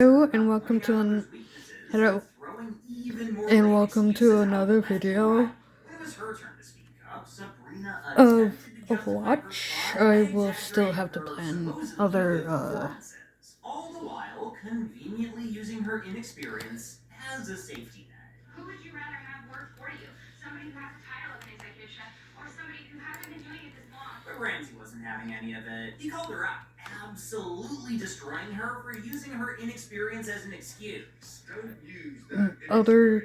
Hello and welcome to hello and welcome to another video of Overwatch. I will still have to plan other all the while conveniently using her inexperience as a safety net. Who would you rather have work for you? Somebody who has the title of an executive chef, or somebody who hasn't been doing it this long? But Ramsey wasn't having any of it. He called her out, absolutely destroying her for using her inexperience as an excuse. Don't use other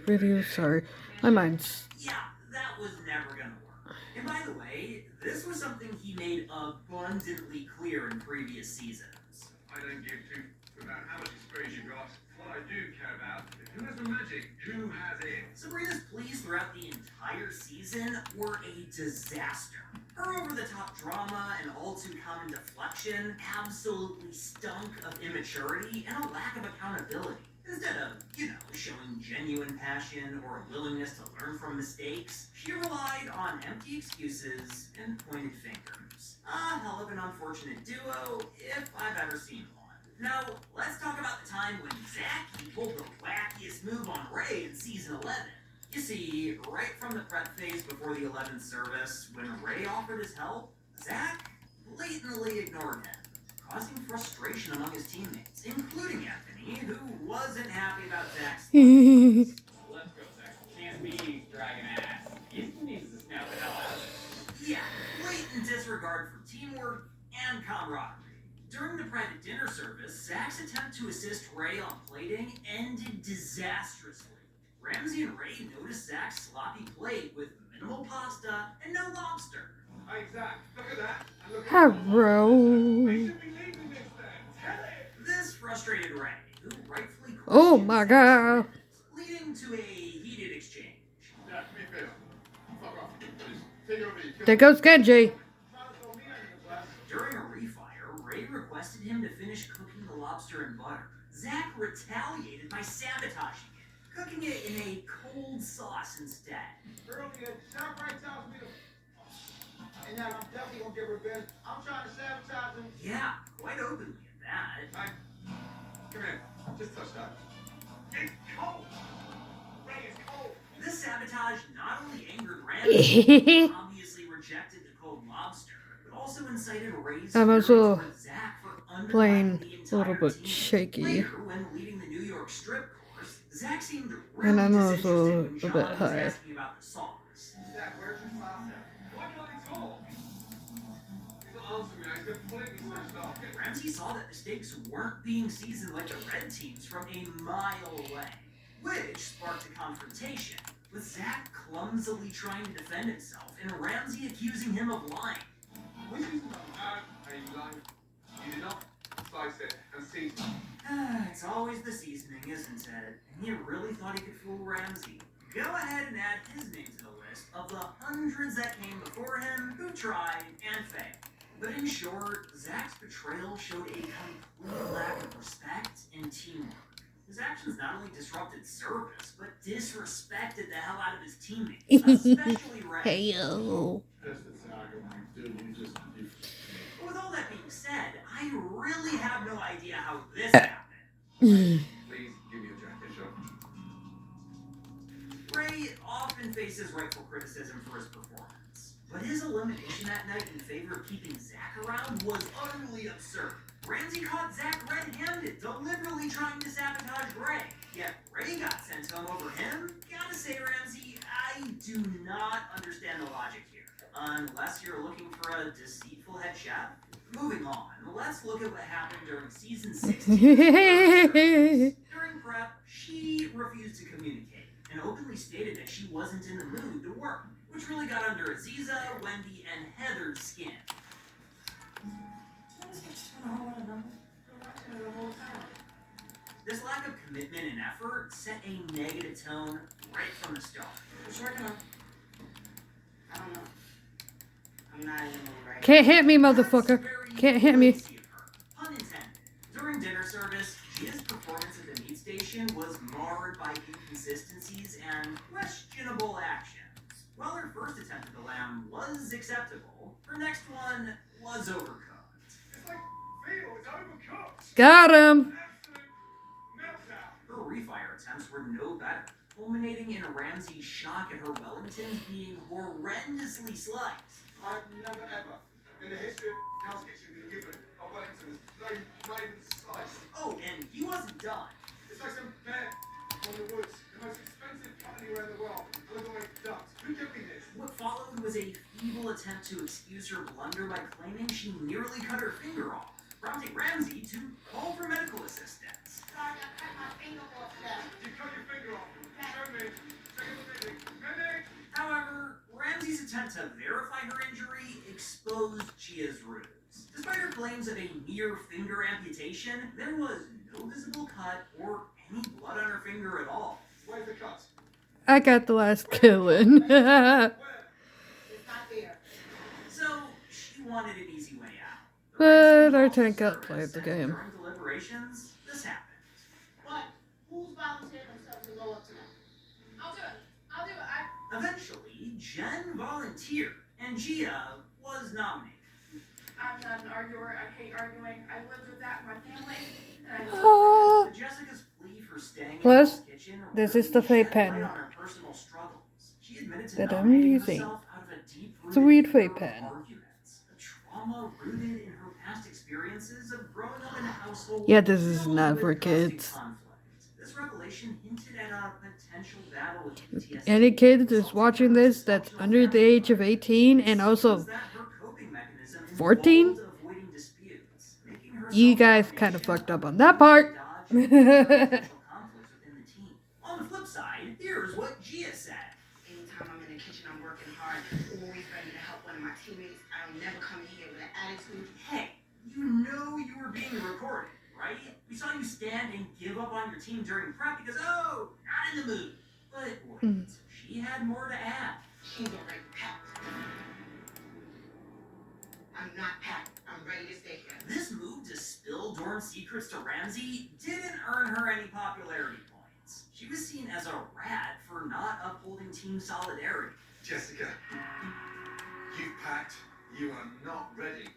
videos. Sorry, my mind's. Yeah, that was never gonna work. And by the way, this was something he made abundantly clear in previous seasons. I don't give two about how much experience you got. What I do care about is who has the magic, who has it. Sabrina's pleas throughout the entire season were a disaster. Her over-the-top drama and all-too-common deflection absolutely stunk of immaturity and a lack of accountability. Instead of, showing genuine passion or a willingness to learn from mistakes, she relied on empty excuses and pointed fingers. A hell of an unfortunate duo, if I've ever seen one. Now, let's talk about the time when Zachy pulled the wackiest move on Ray in Season 11. You see, right from the prep phase before the 11th service, when Ray offered his help, Zach blatantly ignored him, causing frustration among his teammates, including Anthony, who wasn't happy about Zach's Hehehe. Let's go, Zach. Can't be dragging ass. Houston needs to snap the hell out of it. Yeah, blatant disregard for teamwork and camaraderie. During the private dinner service, Zach's attempt to assist Ray on plating ended disastrously. Ramsey and Ray noticed Zach's sloppy plate with minimal pasta and no lobster. Hey, Zach, look at that. And look at Hello. We should be leaving this then. Tell it. This frustrated Ray, who rightfully Oh questioned my Zach's god. commitment, leading to a heated exchange. Zach, be fair. Fuck off. Please, take over your There goes Genji. During a refire, Ray requested him to finish cooking the lobster in butter. Zach retaliated by sabotaging it, cooking it in a cold sauce instead. Earlier, ShopRite tells me to. And now I'm definitely gonna get revenge. I'm trying to sabotage him. Yeah, quite openly at that. Hey, come here. Just touch that. It's cold. Ray, it's cold. This sabotage not only angered Ramsey, who obviously rejected the cold lobster, but also incited Ray's I'm spirits also towards Zach for playing undermining the a little entire bit team. shaky. Later, when leading the New York strip course, Zach seemed really And I'm disinterested also when a Sean bit was high. asking about the sauce. Zach, where's your pasta? Why can't I talk? He's not answering me. He's completely switched off. Ramsey saw that the steaks weren't being seasoned like the red teams from a mile away, which sparked a confrontation, with Zach clumsily trying to defend himself and Ramsey accusing him of lying. Which is are you lying? You did not slice it and season it. It's always the seasoning, isn't it? And he really thought he could fool Ramsey. Go ahead and add his name to the list of the hundreds that came before him who tried and failed. But in short, Zach's betrayal showed a complete lack of respect and teamwork. His actions not only disrupted service, but disrespected the hell out of his teammates, especially Ray. Heyo. That's the saga. Dude, you just. But with all that being said, I really have no idea how this happened. Please give me a jacket shot. Ray often faces rightful criticism for his performance, but his elimination that night in favor of keeping Zach around was utterly absurd. Ramsey caught Zach red-handed, deliberately trying to sabotage Ray. Yet Ray got sent home over him? Gotta say, Ramsey, I do not understand the logic here. Unless you're looking for a deceitful head chef. Moving on, let's look at what happened during Season 16. During prep, she refused to communicate and openly stated that she wasn't in the mood to work, which really got under Aziza, Wendy, and Heather's skin. This lack of commitment and effort set a negative tone right from the start. Just working on. I don't know. I'm not in the mood right Can't hit me, motherfucker. Can't hit me. Pun intended. During dinner service, Gia's performance at the meat station was marred by inconsistencies and questionable actions. While her first attempt at the lamb was acceptable, her next one was overcooked. It's like meal is overcooked. Got him. Absolute meltdown. Her refire attempts were no better, culminating in Ramsey's shock at her Wellingtons being horrendously sliced. I've never ever, in the history of Hell's Kitchen, been given a Wellington that's not even sliced. Oh, and he wasn't done. It's like some bear from the woods, the most expensive cut anywhere in the world, all the way ducked. Who gave me this? What followed was a feeble attempt to excuse her blunder by claiming she nearly cut her finger off, prompting Ramsey to call for medical assistance. Sorry, I cut my finger off there. You cut your finger off. Show me. Take a medic. Medic! However, Ramsey's attempt to verify her injury exposed Gia's ruse. Despite her claims of a mere finger amputation, there was no visible cut or any blood on her finger at all. Where's the cut? I got the last kill in. Where? It's not there. So, she wanted an easy way out. But our tank outplayed the game. During deliberations, this happened. But who's volunteered themselves to go up to them? I'll do it. I'll do it. Eventually, Jen volunteered, and Gia was nominated. I'm not an arguer. I hate arguing. I lived with that in my family. And I Ah. But Jessica's plea for staying Plus, in the kitchen this is the really vape shed pen light on her personal struggles. She admitted to that I'm nominating using. herself out of a deep-rooted It's a weed fear vape of pen. arguments, a trauma rooted in her past experiences of growing up in a household. Yeah, this is filled not with for constant kids. conflict. This revelation hinted at a potential battle with PTSD. Any kid that's watching this that's under the age of 18 and also 14, you guys kind of fucked up on that part. On the flip side, here's what Gia said. Anytime I'm in the kitchen, I'm working hard, always ready to help one of my teammates. I don't never come in here with an attitude. Hey, you know you were being recorded, right? We saw you stand and give up on your team during prep because, oh, not in the mood. But wait, she had more to add. She's already packed. I'm not packed. I'm ready to stay here. This move to spill dorm secrets to Ramsey didn't earn her any popularity points. She was seen as a rat for not upholding team solidarity. Jessica, you've packed. You are not ready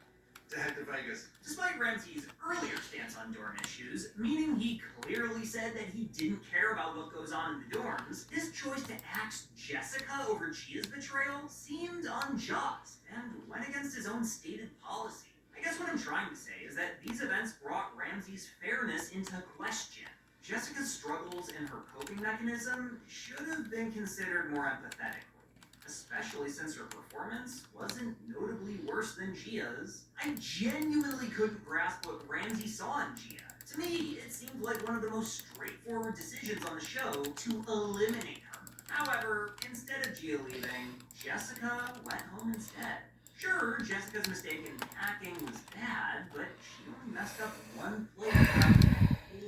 to head to Vegas. Despite Ramsey's earlier stance on dorm issues, meaning he clearly said that he didn't care about what goes on in the dorms, his choice to axe Jessica over Gia's betrayal seemed unjust and went against his own stated policy. I guess what I'm trying to say is that these events brought Ramsey's fairness into question. Jessica's struggles and her coping mechanism should have been considered more empathetically, especially since her performance wasn't notably worse than Gia's. I genuinely couldn't grasp what Ramsey saw in Gia. To me, it seemed like one of the most straightforward decisions on the show to eliminate her. However, instead of Gia leaving, Jessica went home instead. Sure, Jessica's mistake in packing was bad, but she only messed up one plate throughout the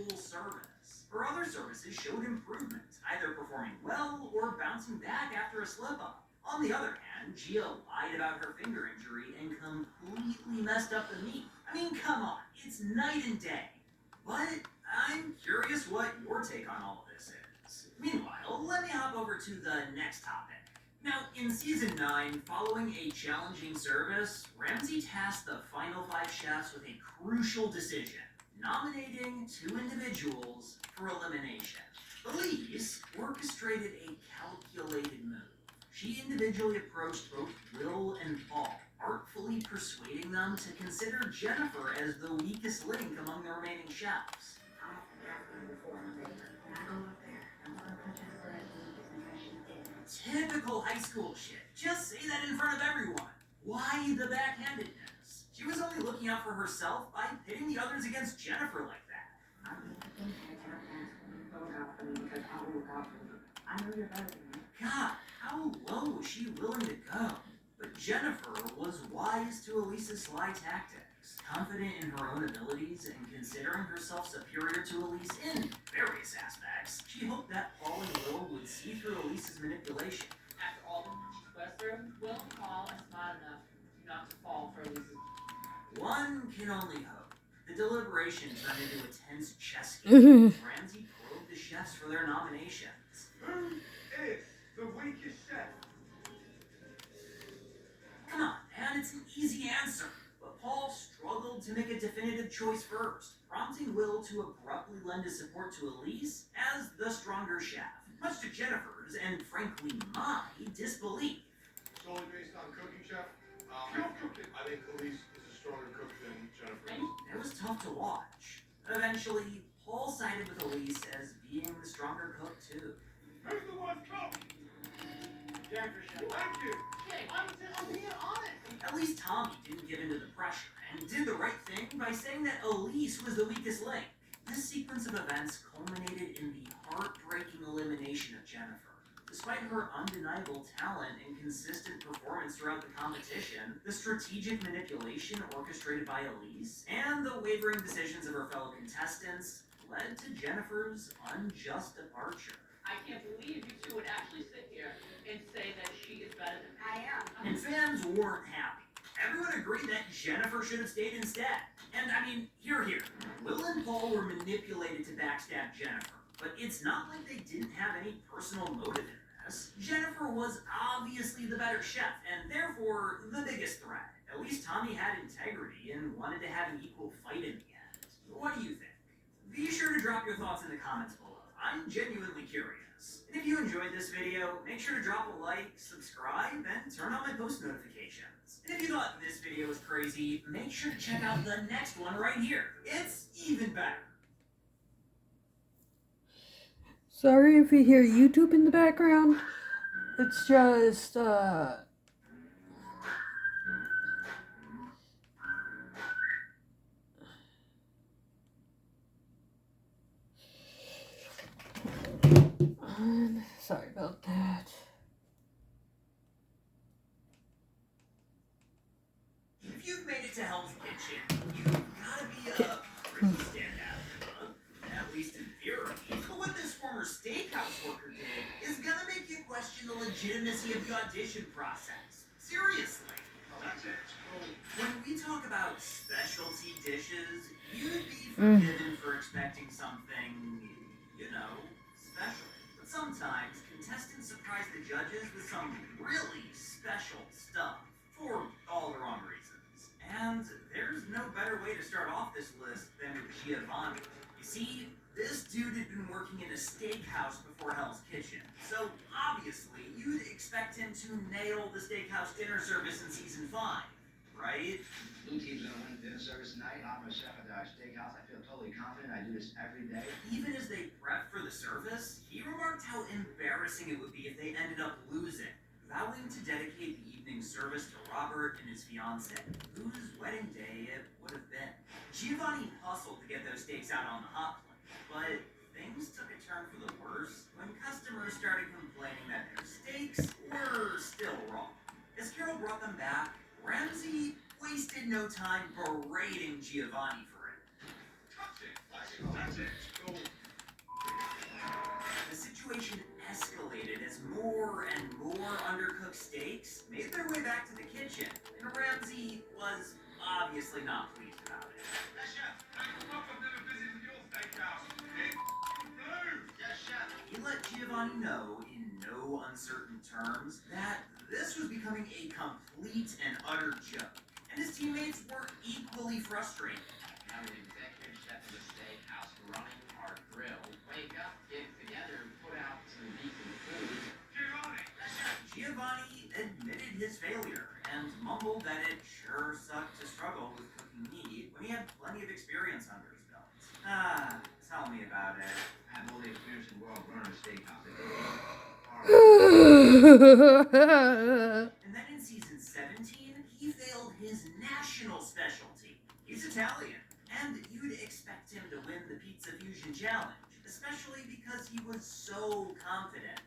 whole service. Her other services showed improvement, either performing well or bouncing back after a slip-up. On the other hand, Gia lied about her finger injury and completely messed up the meat. I mean, come on, it's night and day. But I'm curious what your take on all of this is. Meanwhile, let me hop over to the next topic. Now, in Season 9, following a challenging service, Ramsey tasked the final 5 chefs with a crucial decision, nominating 2 individuals for elimination. Elise orchestrated a calculated move. She individually approached both Will and Paul, artfully persuading them to consider Jennifer as the weakest link among the remaining chefs. Typical high school shit. Just say that in front of everyone. Why the backhandedness? She was only looking out for herself by pitting the others against Jennifer like that. God, how low was she willing to go? But Jennifer was wise to Elise's sly tactics, confident in her own abilities and considering herself superior to Elise in various aspects. She hoped that Paul and Will would see through Elise's manipulation. After all the Western, Will and Paul are smart enough not to fall for Elise's. One can only hope. The deliberation turned into a tense chess game. Ramsey probed the chefs for their nominations. Who is the weakest chef? Come on, man, it's an easy answer. But Paul struggled to make a definitive choice first, prompting Will to abruptly lend his support to Elise as the stronger chef, much to Jennifer's and frankly my disbelief. Solely based on cooking, chef. I think Elise is a stronger cook than Jennifer is. It was tough to watch. Eventually, Paul sided with Elise as being the stronger cook too. Who's the worst cook? Jennifer, chef. Thank you. I'm being honest. At least Tommy didn't give in to the pressure and did the right thing by saying that Elise was the weakest link. This sequence of events culminated in the heartbreaking elimination of Jennifer. Despite her undeniable talent and consistent performance throughout the competition, the strategic manipulation orchestrated by Elise and the wavering decisions of her fellow contestants led to Jennifer's unjust departure. I can't believe you two would actually sit here and say that she is better than me. I am. And fans weren't happy. Everyone agreed that Jennifer should have stayed instead. And I mean, here. Will and Paul were manipulated to backstab Jennifer. But it's not like they didn't have any personal motive in this. Jennifer was obviously the better chef, and therefore the biggest threat. At least Tommy had integrity and wanted to have an equal fight in the end. What do you think? Be sure to drop your thoughts in the comments below. I'm genuinely curious. And if you enjoyed this video, make sure to drop a like, subscribe, and turn on my post notifications. And if you thought this video was crazy, make sure to check out the next one right here. It's even better. Sorry if you hear YouTube in the background. It's just, sorry about that. If you've made it to Hell's Kitchen, you've gotta be a pretty standout, huh? At least in theory. But what this former steakhouse worker did is gonna make you question the legitimacy of the audition process. Seriously. That's it. When we talk about specialty dishes, you'd be forgiven for expecting something, special. But sometimes contestants surprise the judges with some really special stuff for all the wrong reasons. And there's no better way to start off this list than with Giovanni. You see, this dude had been working in a steakhouse before Hell's Kitchen, so obviously you'd expect him to nail the steakhouse dinner service in season 5, right? Blue team's gonna win dinner service tonight. I'm a chef at our steakhouse. I feel totally confident. I do this every day. Even as they prepped for the service, he remarked how embarrassing it would be if they ended up losing, vowing to dedicate the evening service to Robert and his fiancée, whose wedding day it would have been. Giovanni hustled to get those steaks out on the hot plate, but things took a turn for the worse when customers started complaining that their steaks were still raw. As Carol brought them back, Ramsey wasted no time berating Giovanni for it. That's it. So, The situation escalated as more and more undercooked steaks made their way back to the kitchen, and Ramsey was obviously not pleased about it. yes, chef. Thanks for I've never visited your steakhouse. It's blue. Yes, chef. He let Giovanni know in no uncertain terms that this was becoming a complete and utter joke, and his teammates were equally frustrated. Now the executive chef of the steakhouse running our grill. Wake up, get together, and put out some decent food. Giovanni. Giovanni admitted his failure and mumbled that it sure sucked to struggle with cooking meat when he had plenty of experience under his belt. Tell me about it. I have all the experience in the world running a steakhouse. And then in season 17, he failed his national specialty. He's Italian, and you'd expect him to win the Pizza Fusion Challenge, especially because he was so confident.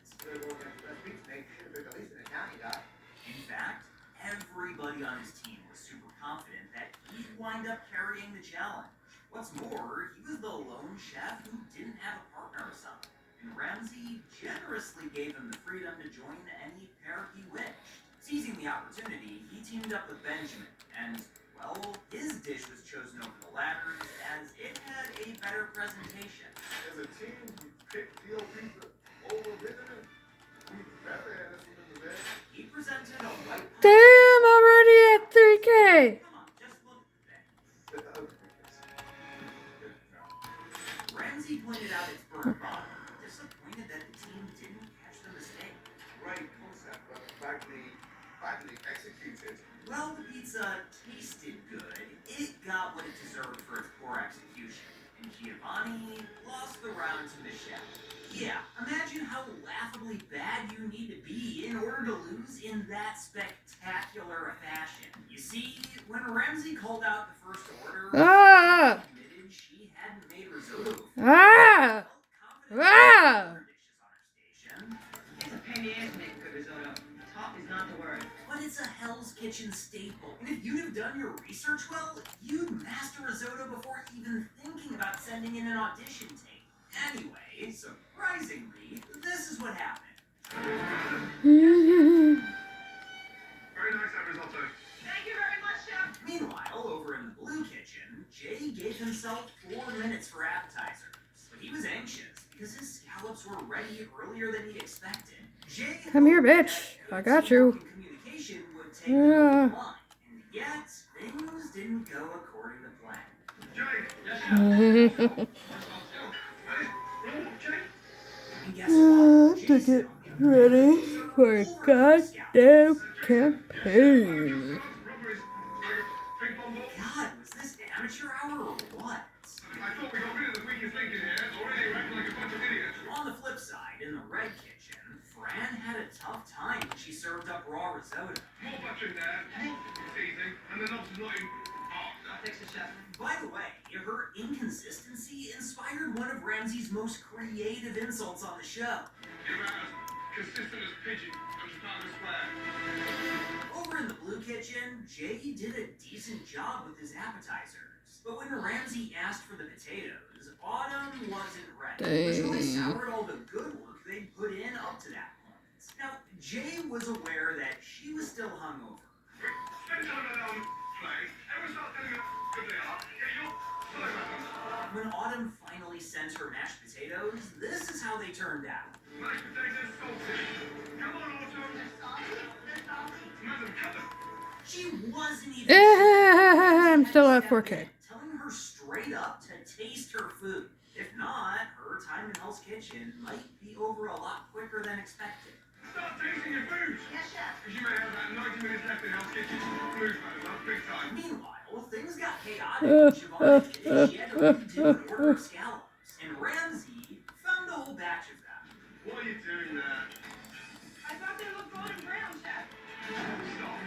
In fact, everybody on his team was super confident that he'd wind up carrying the challenge. What's more, he was the lone chef who didn't have a partner or something, and Ramsey generously gave him the freedom to join any pair he wished. Seizing the opportunity, he teamed up with Benjamin, and, well, his dish was chosen over the latter's as it had a better presentation. As a team, we picked Teal Pizza over Benjamin. We better had us in the bed. He presented a white Damn, already at 3K. Come on, just look at the thing. Ramsey pointed out its burnt bottom, disappointed that the team didn't catch the mistake. Great concept, but badly executed. Well, the pizza tasted good. It got what it deserved for its poor execution. And Giovanni lost the round to Michelle. Yeah, imagine how laughably bad you need to be in order to lose in that spectacular fashion. You see, when Ramsey called out the first order, she admitted she hadn't made risotto before. Ah! Felt confident Ah! with other dishes on her station. It's a pain in the ass to make good risotto. Top is not the word. But it's a Hell's Kitchen staple. And if you'd have done your research well, you'd master risotto before even thinking about sending in an audition tape. Anyway, surprisingly, this is what happened. Very nice, that risotto. Thank you very much, Chef. Meanwhile, over in the Blue Kitchen, Jay gave himself 4 minutes for appetizers. But he was anxious because his scallops were ready earlier than he expected. Jay Come here, hoped bitch. that I got you. communication would take them over the line. And yet, things didn't go according to plan. Jay, yes, sir. And guess what? To get ready for a goddamn campaign. God, was this amateur hour or what? I thought we got rid of the weakest link in here. Already we're acting like a bunch of idiots. On the flip side, in the Red Kitchen, Fran had a tough time when she served up raw risotto. More butter in there, more seasoning, and the knobs not in. I'll fix it, Chef. By the way, her inconsistency inspired one of Ramsey's most creative insults on the show. You're about as consistent as pigeon. I'm just not gonna swear. Over in the Blue Kitchen, Jay did a decent job with his appetizers. But when Ramsey asked for the potatoes, Autumn wasn't ready, which really soured all the good work they'd put in up to that point. Now, Jay was aware that she was still hungover. Spend time on play. Everyone start telling me how good they are. Yeah, you're so bad. When Autumn finally sent her mashed potatoes, this is how they turned out. Mashed potatoes salty. Come on, Autumn. Madam, cut them. She wasn't even I'm still at 4K. telling her straight up to taste her food. If not, her time in Hell's Kitchen might be over a lot quicker than expected. Start tasting your food. Yes, chef. Because you may have about 90 minutes left in Hell's Kitchen. Move, madam, big time. Meanwhile, things got chaotic when Siobhan admitted she had to redo an order of scallops, and Ramsey found a whole batch of them. What are you doing there? I thought they looked golden brown, Chef. Stop.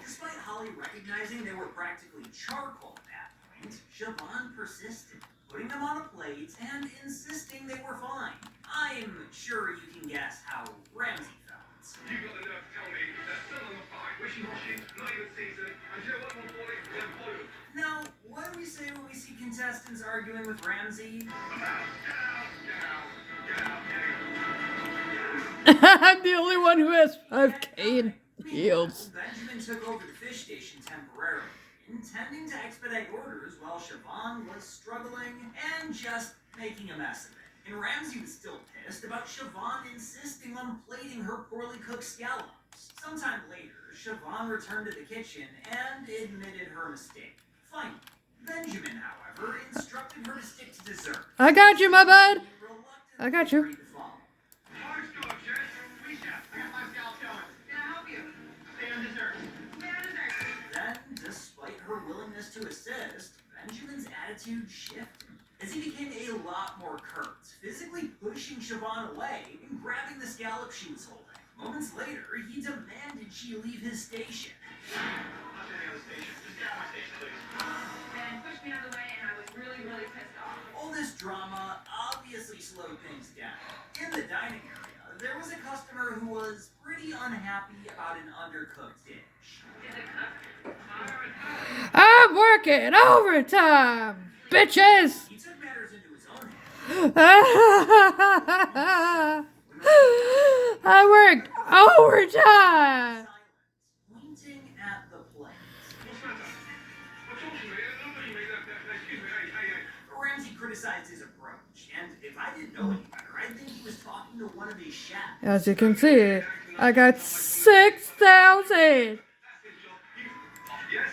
Despite Holly recognizing they were practically charcoal at that point, Siobhan persisted, putting them on a plate and insisting they were fine. I'm sure you can guess how Ramsey felt. You got the nerve to tell me they're still on the fine, wishy-washy, not even seasoned, and you know what, more boy, they're boiled. Now, what do we say when we see contestants arguing with Ramsey? Get out, get out, get out. I'm the only one who has 5K in heels. Benjamin took over the fish station temporarily, intending to expedite orders while Siobhan was struggling and just making a mess of it. And Ramsey was still pissed about Siobhan insisting on plating her poorly cooked scallops. Sometime later, Siobhan returned to the kitchen and admitted her mistake. Finally, Benjamin, however, instructed her to stick to dessert. I got you, my bud. I got you. Five star, Jess. Please, chef. I got my scallops going. Can I help you? Stay on dessert. Stay on dessert. Then, despite her willingness to assist, Benjamin's attitude shifted, as he became a lot more curt, physically pushing Siobhan away and grabbing the scallop she was holding. Moments later, he demanded she leave his station. Not any other station. Just get out of my station, please. And pushed me out of the way, and I was really, really pissed off. All this drama obviously slowed things down. In the dining area, there was a customer who was pretty unhappy about an undercooked dish. Is it cooked? Alright. I'm working overtime, bitches. He took matters into his own hands. I worked overtime. Silence, pointing at the plate. What's the matter? What's wrong with me? I'm looking at me. Excuse me. Hey. Ramsey criticized his approach, and if I didn't know any better, I'd think he was talking to one of his chefs. As you can see, I got 6,000. Yes.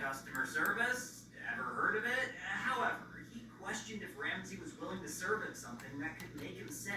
Customer service? Ever heard of it? However, he questioned if Ramsey was willing willing to serve him something that could make him sick.